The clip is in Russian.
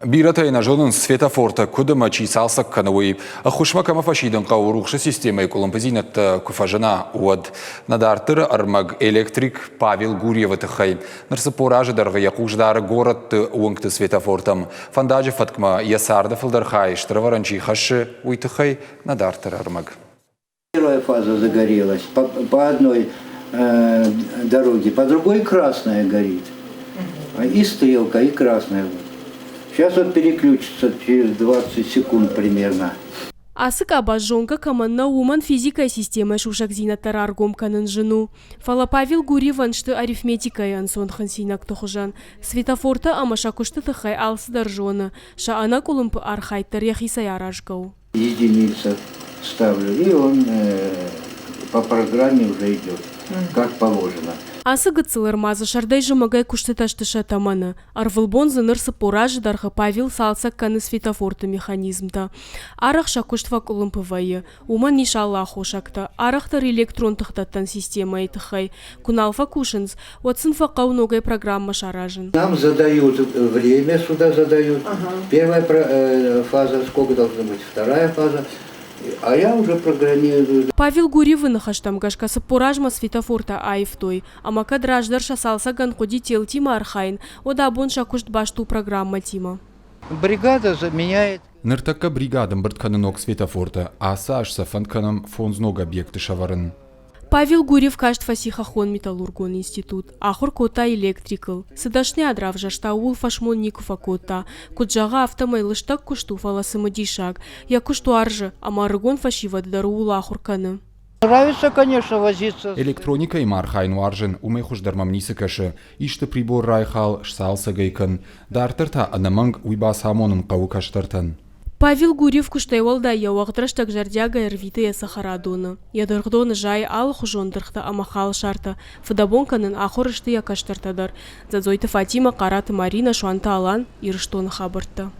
Биратайна жонын светофорта кудыма чисалсак канавой. Ахушма камафашидын қаурухшы система эколомпозинат куфажана уад. Надартыр армаг электрик Павел Гурьева тыхай. Нырсы поражы дарғы яқуждары город уыңкты светофортам. Фандажы фаткма ясарды фылдархай. Штраваранчи хашы уйтыхай надартыр армаг. Первая фаза загорелась по одной дороге, по другой красная горит. И стрелка, и красная. Сейчас вот переключится через 20 секунд примерно. Асык абажонка каманна уман физика система шушак зинаттар аргом канын жыну. Фала Павел Гурьеван что арифметика янсон хансинак тухжан. Светофорта амашакушты тыхай алсыдар жона. Ша ана кулымпы архайтар яхисай аражгау. Единица ставлю, и он по программе уже идет, как положено. Асы гыцылыр мазы шардай жымагай куштыташтыша таманы. Арвылбон зынырсы поражы дарха Павел салсак каны светофорты механизмта. Арах шакуштва кулымпывайы. Уман нишалла хошакта. Арахтар электрон тахтаттан система айтыхай. Куналфа кушынс. Отсын фака ногай программа шаражын. Нам задают время, сюда задают. Первая фаза, сколько должна быть, вторая фаза. А я уже программирую. Павел Гурьевы нахаштам гашкасы поражма светофорта айфтой. Амака драждар шасалса ганходи тел тима архайн. Ода абон шакушт башту программа тима. Бригада заменяет. Ныртакка бригадам быртканынок светофорта, а саашса фанканам фонзног объекты шаварын. Павел Гурьев кашт фасихахон металлургон институт. Ахур кота электрикл. Сыдашне адрав жашта ул фашмон никуфа кота. Куджага автомайлыштак кушту фаласы дишак. Я кушту аржы, амарыгон фашивады дару ул ахурканы. Нравится, конечно, возиться. Электроника и мархайну аржын, умейхуш дармамнисы кашы. Ишты прибор райхал, шсалса гайкан. Дартырта анаманг уйбас амонын кау каштартан. Павел Гурьев куштайвалда яуағдыраштак жардяга эрвиты сахарадуны. Ядырғдоны жай ал хужондырхта амахал шарта. Фадабонканын ахорышты якаштартадар. Задзойты Фатима, Караты Марина, Шуанта Алан, ирыштоны хабыртты.